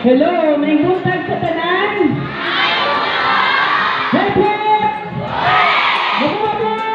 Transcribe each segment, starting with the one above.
Hello, may butag sa tanan? Hep hep! Mabuhay!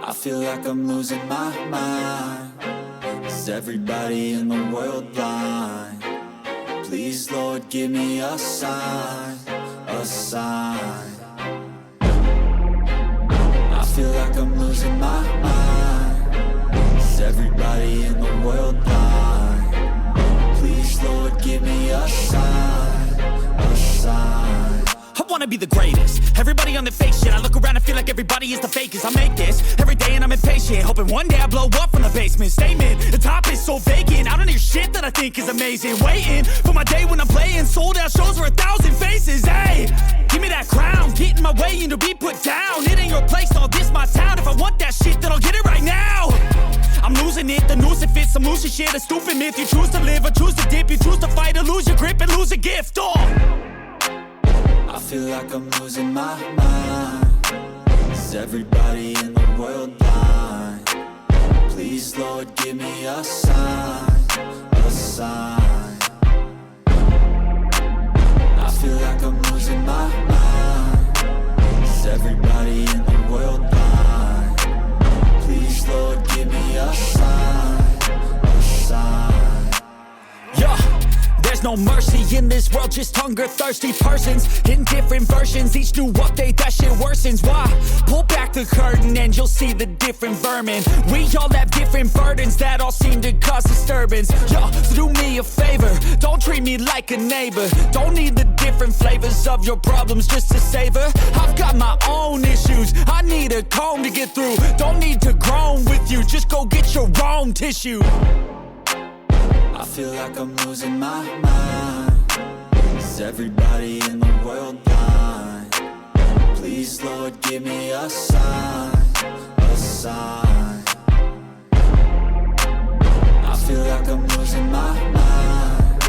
I feel like I'm losing my mind. Is everybody in the world blind? Please, Lord, give me a sign, a sign. I feel like I'm losing my mind. Is everybody in the world blind? Please, Lord, give me a sign, a sign. I wanna be the greatest. Everybody on the fake shit. I look around and feel like everybody is the fakest. I make this every day and I'm impatient, hoping one day I blow up from the basement. Statement, the top is so vacant. I don't hear shit that I think is amazing. Waiting for my day when I'm playing sold out shows for 1,000 faces. Hey, give me that crown, get in my way and to be put down. It ain't your place, no, this my town. If I want that shit, then I'll get it right now. I'm losing it, the noose it fits, some losing shit, a stupid myth. You choose to live or choose to dip, you choose to fight or lose your grip and lose a gift. I feel like I'm losing my mind. Is everybody in the world blind? Please, Lord, give me a sign, a sign. I feel like I'm losing my mind. Is everybody in the world blind? Please, Lord, give me a sign, a sign. Yeah. There's no mercy in this world, just hunger-thirsty persons in different versions. Each new update, that shit worsens. Why? Pull back the curtain and you'll see the different vermin. We all have different burdens that all seem to cause disturbance. Yo, so do me a favor, don't treat me like a neighbor. Don't need the different flavors of your problems just to savor. I've got my own issues, I need a comb to get through. Don't need to groan with you, just go get your own tissue. I feel like I'm losing my mind. Is everybody in the world blind? Please, Lord, give me a sign, a sign. I feel like I'm losing my mind.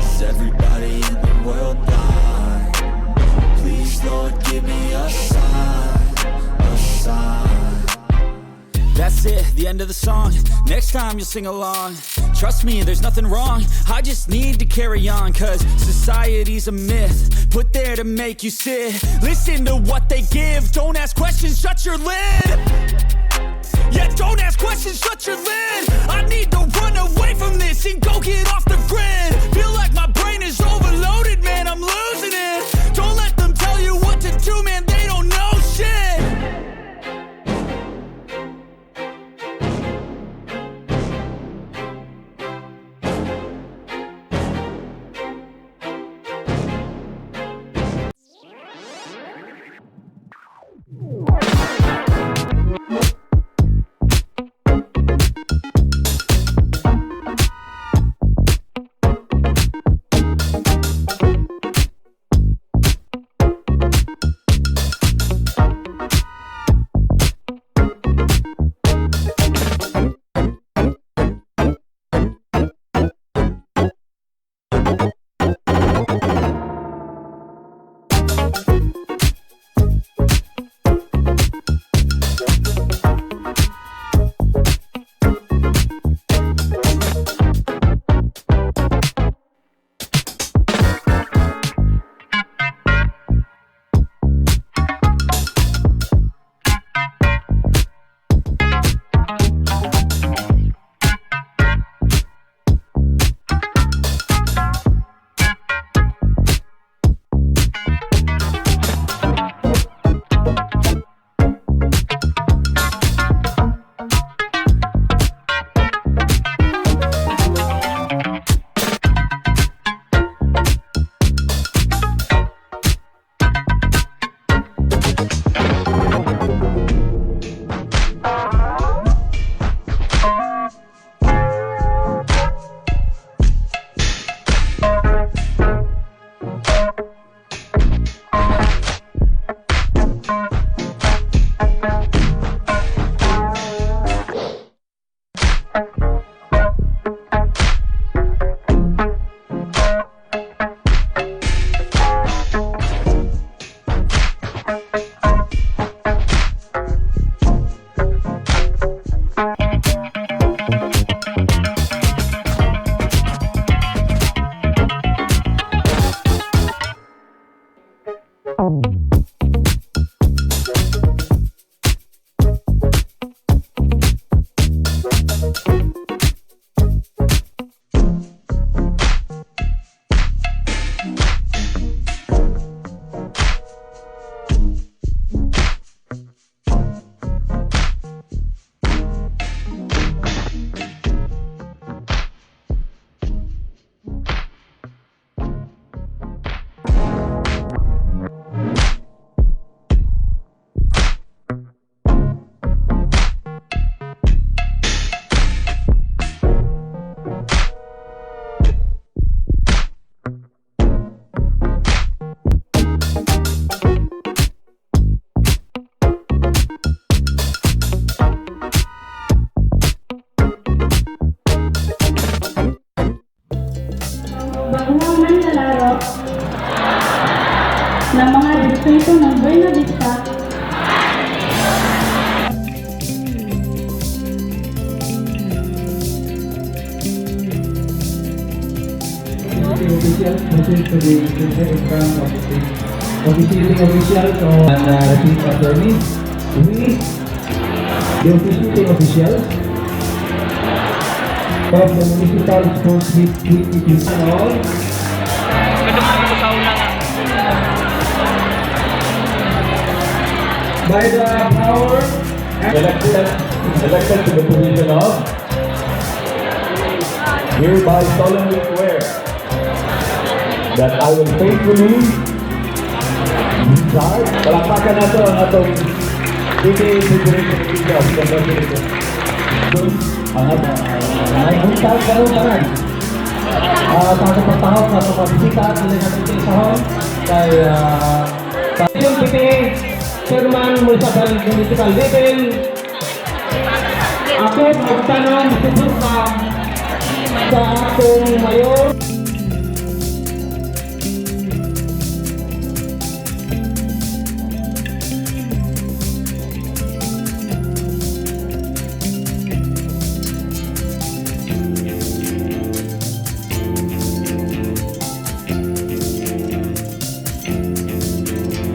Is everybody in the world blind? Please, Lord, give me a sign, a sign. That's it, the end of the song. Next time you'll sing along. Trust me, there's nothing wrong. I just need to carry on, cause society's a myth put there to make you sit. Listen to what they give. Don't ask questions, shut your lid. Yeah, don't ask questions, shut your lid. I need to run away from this and go get off the grid. Feel like my brain is overloaded, man, I'm losing it. Don't let them tell you what to do, man, they don't know shit. Bagong manlalaro ng mga distrito ng Buenavista, Officials present to the in front of the officiating officials and chief attorney with the officiating officials of the municipal sports meet 2015 all. By the power elected to the position of hereby solemnly swear that I will faithfully discharge. Palakpakan nato ang atong PTA Federation officials. Ang buntag karon tanan. Sa pagpatahok sa mga bisita at nila natin sa hon kay yung PTA Chairman Municipal Level. Ako magtanong susuka sa akong mayor.